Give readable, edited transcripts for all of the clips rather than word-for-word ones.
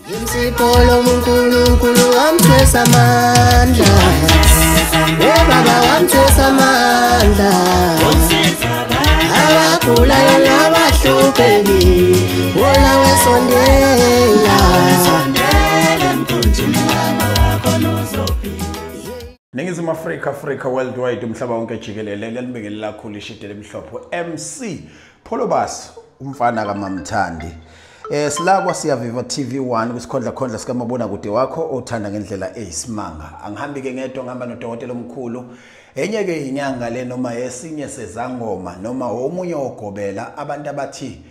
Imsipolo uNkulunkulu wamthwesa amandla. Baba wamthwesa amandla. Abagulayo nabahlupheki wona wesondela. Ningizimu Africa worldwide umhlaba wonke jikelele lelibingelela kakhulu ishide lemhlophe MC Pholobas umfana kaMamthandi. Silakwa siyaviva TV1 kwisikhondla sikamabona kude wakho othanda ngendlela eyisimanga. Angihambi ke ngedwa ngihamba nodokotela omkhulu. Enye ke inyanga le noma esinye sezangoma noma omunye ogobela abantu abathi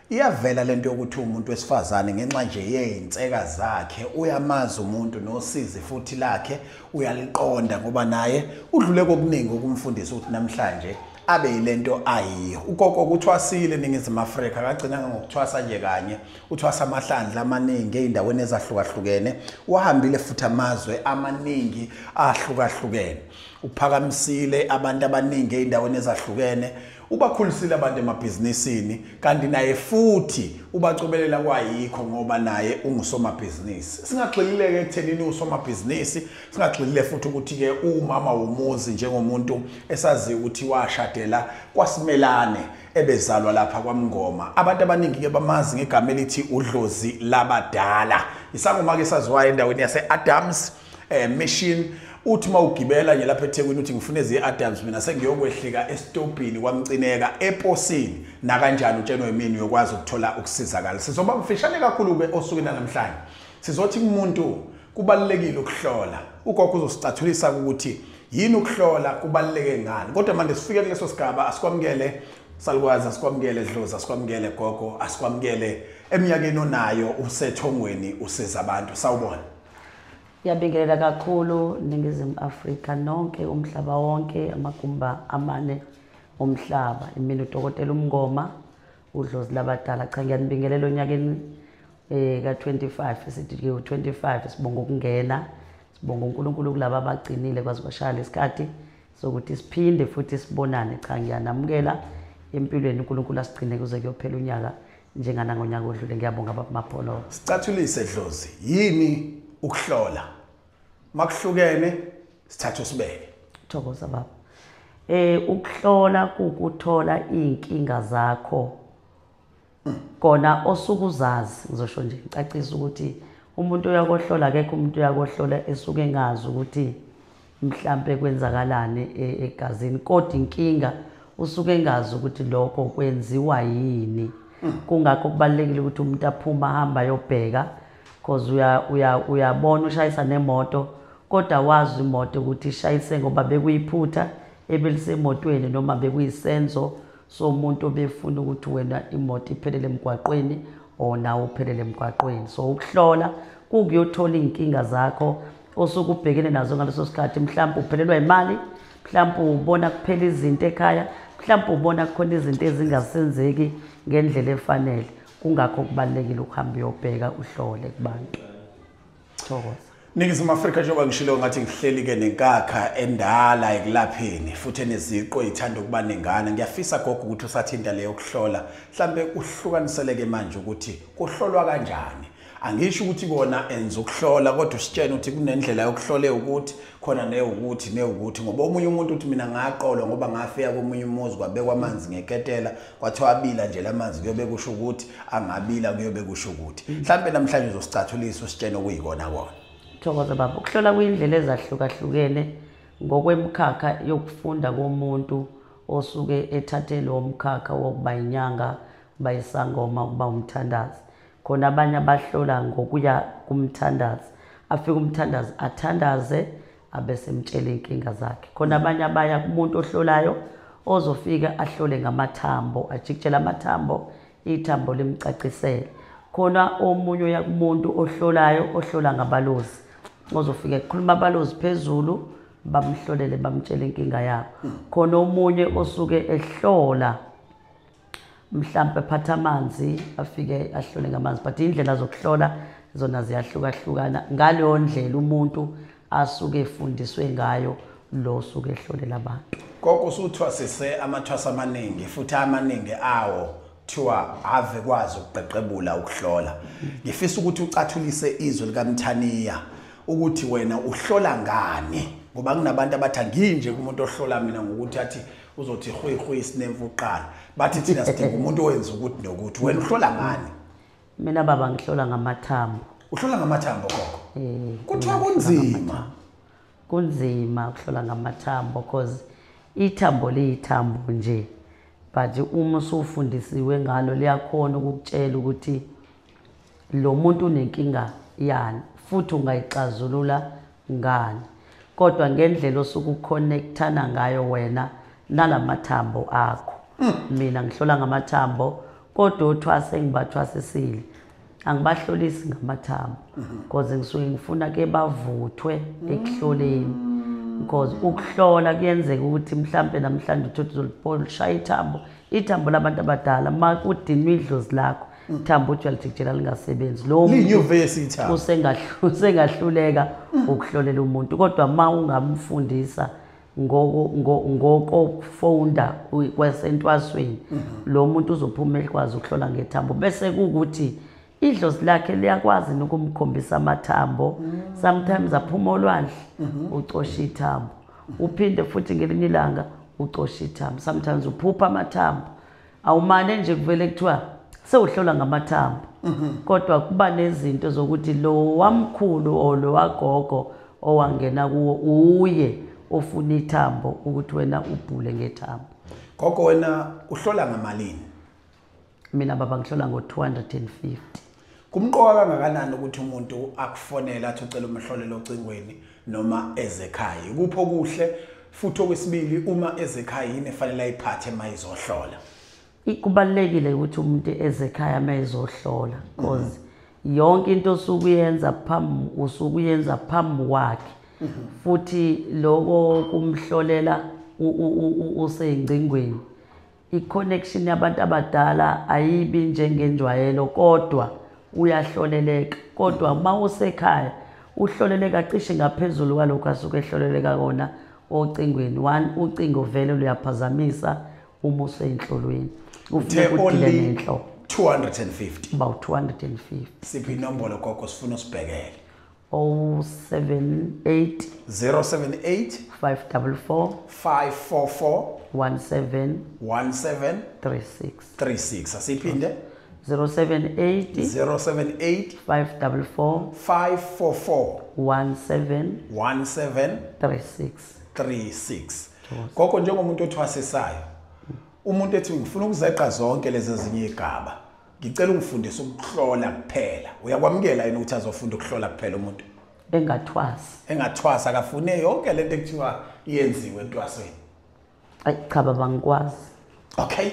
iyavela lento yokuthi umuntu wesifazane ngenxa nje yezinseka zakhe uyamaza umuntu nosizi futhi lakhe uyaliqonda ngoba naye udlule kokuningi ukumfundisa ukuthi namhlanje abe yilento ayiyo. Ukoko kuthwasile Ningizimu Afrika akagcinanga ngokuthwasa nje kanye uthwasa amahlandla amaningi eindaweni ezahlukahlukene uhambile futhi amazwe amaningi ahlukahlukene uphakamisile abantu abaningi eindaweni ezahlukene ubakhulisile abantu emabhizinisini kanti naye futhi ubacobelela kwayikho ngoba naye ungusomabhizinisi. Singagxilile ke ekuthenini usomabhizinisi, singagxilile futhi ukuthi ke umama womuzi njengomuntu esazi ukuthi washadela kwaSimelane ebezalwa lapha kwaMngoma. Abantu abaningi ke bamazi ngegama elithi uDlozi labadala. Isangoma ke saziwayo endaweni yase-Adams Mission. Uthi mawugibela nje lapha eThekwini uthi ngifuna ezi-Adams mina sengiyokwehlika esitobhini kwamcineka eposini na kanjani utsheno yemini uyokwazi ukuthola ukusizakala. Sizoba mfishane kakhulu ke osukwini namhlanje. Sizothi kumuntu kubalekile ukuhlola. Ugogo uzosicathulisa ukuthi yini ukuhlola kubaleke ngani. Kodwa manje sifike kuleso sigaba asikwamukele salukwazi asikwamukele Dlozi asikwamukele gogo asikwamukele eminyakeni onayo usethongweni usiza abantu. Sawubona. Yabingelela kakhulu Ningizimu Afrika nonke umhlaba wonke amagumba amane omhlaba. Imini udokotela uMngoma uDlozi labadala. Cha ngiyanibingelela onyakeni ka25 sithi ke u25 sibonga ukungena sibonga uNkulunkulu kulabo abagcinile kwazi kwashaya lesikhathi sokuthi siphinde futhi sibonane. Cha ngiyanamukela empilweni uNkulunkulu asigcine kuze kuyophela unyaka njengana ngonyaka odlule. Ngiyabonga baba Mapholo. Sicathulise Dlozi yini ukuhlola makuhlukene sithathu sibeke. Thokoza baba. Ukuhlola ukuthola inkinga zakho kona osukuzazi ngizosho nje ngicacisa ukuthi umuntu uyakohlola akekho umuntu uyakohlola esuke engazi ukuthi mhlambe kwenzakalani egazini kodwa inkinga usuke engazi ukuthi lokho kwenziwa yini. Kungakho kubalekile ukuthi umuntu aphuma ahamba yobheka because uyabona ushayisa nemoto kodwa wazi imoto ukuthi ishayise ngoba bekuyiphutha ebelisemotweni noma bekuyisenzo somuntu obefuna ukuthi wena imoto iphelele emgwaqweni nawo uphelele emgwaqweni. So ukuhlola kukuyothola inkinga zakho osukubhekene nazo ngaleso sikhathi. Mhlawumbe uphelelwa imali, mhlawumbe ubona kuphela izinto ekhaya, mhlawumbe ubona kukhona izinto ezingasenzeki ngendlela efanele. Kungakho kubalekile ukuhamba uyobheka uhlole kubantu. Thokoza. Ningizimu Afrika njengoba ngishilo ngathi ngihleli ke nenkakha endala ekulapheni futhi eneziqo ezithanda ukuba nengana. Ngiyafisa gogo ukuthi usathinta leyo kuhlola mhlambe uhlukaniseleke manje ukuthi kuhlolwa kanjani. Angisho ukuthi kona enza ukuhlola kodwa usitshena ukuthi kunendlela yokuhlola ukuthi khona neyukuthi ngoba omunye umuntu uthi mina ngaqolwa ngoba ngafika komunye umuzi kwabekwa amanzi ngeketela kwathiwa abila nje lamanzi kuyobe kusho ukuthi angabila kuyobe kusho ukuthi mhlambe namhlanje uzosicathulisa usitshena okuyikona kona. Thokoza baba. Ukuhlola kuyindlela ezahlukahlukene ngokwemkhakha yokufunda komuntu osuke ethathe lo mkhakha wokuba inyanga bayisangoma ukuba umthandazi. Khona abanye abahlola ngokuya kumthandazi afike umthandazi athandaze abesemtshela inkinga zakhe. Khona abanye abaya kumuntu ohlolayo ozofika ahlole ngamathambo ajikijela amathambo ithambo limcacisele. Khona omunye uya kumuntu ohlolayo ohlola ngabalozi ozofika ekhuluma abalozi phezulu bamhlolele bamtshela inkinga yabo. Khona omunye osuke ehlola mhlambe phatha amanzi afike ahlole ngamanzi but indlela zokuhlola zona ziyahlukahlukana ngaleyo ndlela umuntu asuke efundiswe ngayo lo suke ehlolela abantu. Gogo usuthwasise amathwasa amaningi futhi amaningi awo kuthiwa ave kwazi ukuqeqebula ukuhlola ngifisa ukuthi ucathulise izwi likaMthaniya ukuthi wena uhlola ngani ngoba kunabantu abathi nginje kumuntu ohlola mina ngokuthi athi uzothi hwihwi isinemvu uqala bathi thina sidinga umuntu owenza ukuthi nokuthi wena uhlola ngani mina baba ngihlola ngamathambo uhlola ngamathambo gogo kuthiwa kunzima kunzima ukuhlola ngamathambo because ithambo liyithambo nje but uma usufundisiwe ngalo liyakhona ukukutshela ukuthi lo muntu unenkinga yani futhi ungayixazulula ngani kodwa ngendlela osukuconnectana ngayo wena nalamathambo akho mina ngihlola ngamathambo kodwa uthwase ngibathwasisile angibahlolisi ngamathambo because ngisuke ngifuna ke bavuthwe ekuhloleni because ukuhlola kuyenzeka ukuthi mhlambe namhlanje uthi uzolipolisha ithambo labantu abadala makudinwa idlozi lakho ithambo uthi uyalithiktshela lingasebenzi lo linyuvesi ithambo usengahluleka ukuhlolela umuntu kodwa ma ungamfundisa ngoko fonda kwasentwasweni lo muntu uzophuma ekwazi ukuhlola ngethambo bese kuukuthi idlozi lakhe liyakwazi ukumkhombisa amathambo sometimes aphuma olwandle ucosha ithambo uphinde futhi ngelinye ilanga ucosha ithambo sometimes uphupha amathambo awumane nje kuvele kuthiwa sewuhlola ngamathambo kodwa kuba nezinto zokuthi lo wamkhulu o lo wagogo owangena kuwo uye ofuna ithambo ukuthi wena ubhule ngethambo gogo wena uhlola ngamalini mina baba ngihlola ngo250 kumqoka kangakanani ukuthi umuntu akufonela athi ucela umhlolelo ocingweni noma ezekhaya kupho kuhle futhi okwesibili uma ezekhaya yini efanele ayiphathe mayizohlola kubalekile ukuthi umuntu ezekhaya mayizohlola because yonke into usukuyenza phambi kwakhe futhi lokho kumhlolela usengcingweni iconnection yabantu abadala ayibi njengenjwayelo kodwa uyahloleleka kodwa mawusekhaya uhloleleka cishe ngaphezulu kwalokho asuke ehloleleka kona ocingweni ucingo vele luyaphazamisa uma useyinhlolweni ufuneka udile nenhlo 250 about 250 siphi inombolo gogo sifuna usibhekele 078 544 17 36 asiphinde 078 544 17 36 gogo njengomuntu othwasisayo umuntu ethi ngifuna ukuzeqa zonke lezi ezinye igaba ngicela ungifundise ukuhlola kuphela uyakwamukela yini ukuthi azofunda ukuhlola kuphela umuntu engathwasa akafune yonke lento ekuthiwa iyenziwe entwasweni cha baba ngikwazi okay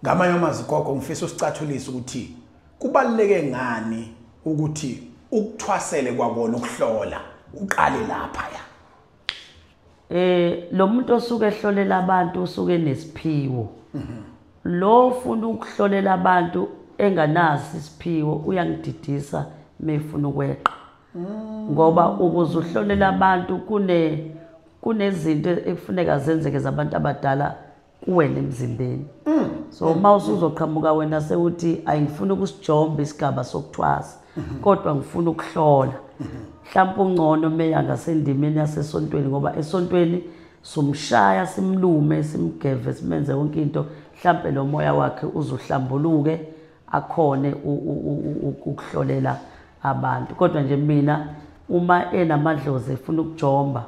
ngamanye amazwi gogo ngifisa usicathulise ukuthi kubaluleke ngani ukuthi ukuthwasele kwabona ukuhlola uqale lapha ya lo muntu osuke ehlolela abantu usuke nesiphiwo lo ufuna ukuhlolela abantu enganasi isiphiwo uyangididisa mefuna ukweqa ngoba ukuze uhlolela abantu kunezinto ekufuneka zenzeke zabantu abadala kuwena emzimbeni so uma usuzoqhamuka wena sewuthi ayingifuni ukusijomba isigaba sokuthwasa kodwa ngifuna ukuhlola mhlawumbe ungcono meya ngasendimeni yasesontweni ngoba esontweni somshaya simlume simgeve simenze yonke into mhlawumbe lo moya wakhe uzohlambuluke akhone ukuhlolela abantu kodwa nje mina uma enamadlozi efuna ukujomba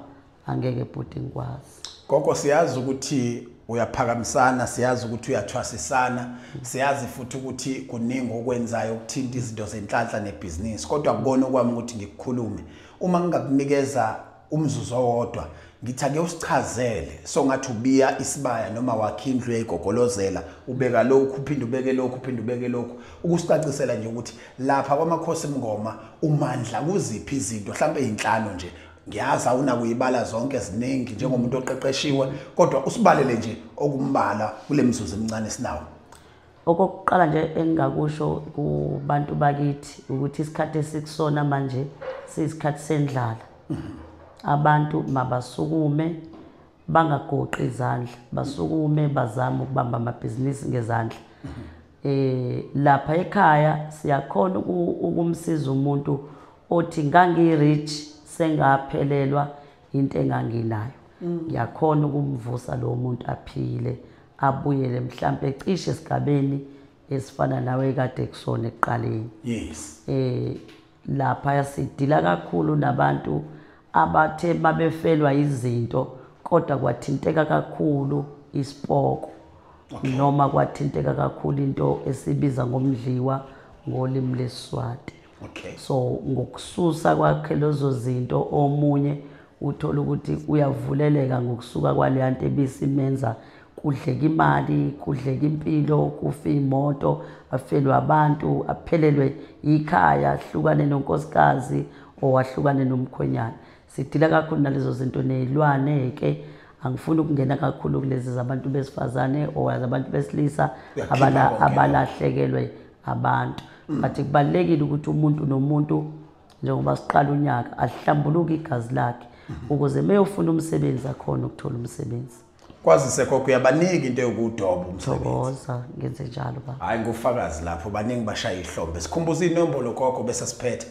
angeke bhuti ngikwazi gogo siyazi ukuthi uyaphakamisana siyazi ukuthi uyathwasisana siyazi futhi ukuthi kuningi okwenzayo ukuthinta izinto zenhlanhla nebusiness kodwa kubona kwami ukuthi ngikukhulume uma ngingakunikeza umzuzu owodwa ngithi ake usichazele so ngathi ubiya isibaya noma wakhindlu yegogolozela ubeka lokhu uphinde ubeke lokhu uphinde ubeke lokhu ukusicacisela nje ukuthi lapha kwamakhosi Mngoma umandla kuziphi izinto mhlawumbe ezinhlanu nje ngiyazi awunakuyibala zonke eziningi njengomuntu oqeqeshiwe kodwa usibalele nje okumbala kule mizuzu emincane sinawo okokuqala nje engingakusho kubantu bakithi ukuthi isikhathi esikusona manje siyisikhathi sendlala abantu mabasukume bangagoqi izandla basukume bazama ukubamba amabhizinisi ngezandla lapha ekhaya siyakhona ukumsiza umuntu othi ngangi-rich sengaphelelwa into enganginayo. Ngiyakhona ukumvusa lo muntu aphile abuyele mhlambe ecishe esigabeni esifana nawe kade kusona ekuqaleni. Yes. Lapha yasidila kakhulu nabantu abathe babefelwa izinto kodwa kwathinteka kakhulu isipoko. Noma kwathinteka kakhulu into esibiza ngomdliwa ngolimi leSiswati. Okay. So ngokususa kwakhe lezo zinto omunye uthola ukuthi uyavuleleka ngokusuka kwaleya nto ebisimenza kudleka imali, kudleka impilo, kufa imoto, afelwe abantu, aphelelwe ikhaya, ahlukane nonkosikazi owahlukane nomkhwenyana. Sidila kakhulu nalezo zinto nezilwane ke. Angifuni ukungena kakhulu kulezi zabantu besifazane owazabantu besilisa abalahlekelwe abantu. But kubalekile ukuthi umuntu nomuntu njengoba siqala unyaka ahlambuluke igazi lakhe ukuze mayofuna umsebenzi akhona ukuthola umsebenzi. Kwazise kokho yabaningi into yokudoba umsebenzi. Thokoza ngenze njalo ba. Hayi ngufakazi lapho baningi bashaya ihlombe. Sikhumbuza inombolo kokho bese siphethe.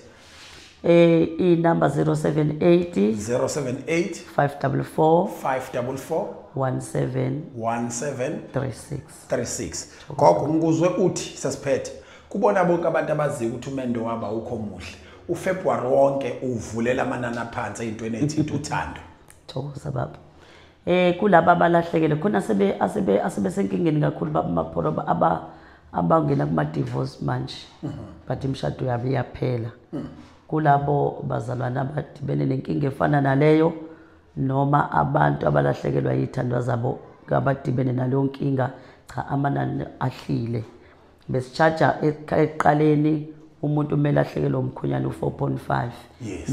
Inamba 078 078 544 544 1736. 36. Kokho ngikuzwe uthi sasiphethe. Kubona bonke abantu abaziyo ukuthi umendo waba ukho muhle. uFebruary wonke uvulela amanani aphansi eyintweni ethi uthando. Thokoza baba. Kulabo abalahlekele khona asebesenkingeni kakhulu bamapholo abangena kuma divorce manje. But imshado yabo iyaphela. Kulabo bazalwana abadibene nenkinga efana naleyo noma abantu abalahlekelwa yithandwa zabo abadibene naleyo nkinga cha amanani ahlile. Besicharger eqaleni umuntu umele ahlekelwe umkhonyana u4.5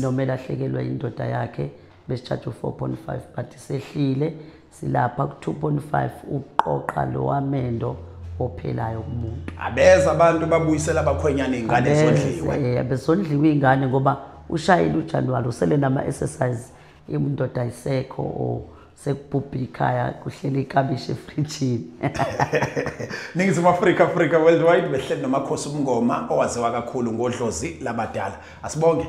noma elahlekelwa indoda yakhe besicharge u4.5 but sehlile silapha ku2.5 uqoqa lo wamendo ophelayo kumuntu. Abeza abantu babuyisela abakhwenyana izingane ezondliwe. Abezondliwe izingane ngoba ushayile uJanuary usele nama exercise indoda ayisekho o sekubhubha ikhaya kuhleli ikabishi efrijini. Ningizimu Africa worldwide behleli nomakhosi umngoma owaziwa kakhulu ngodlozi labadala. Asibonge.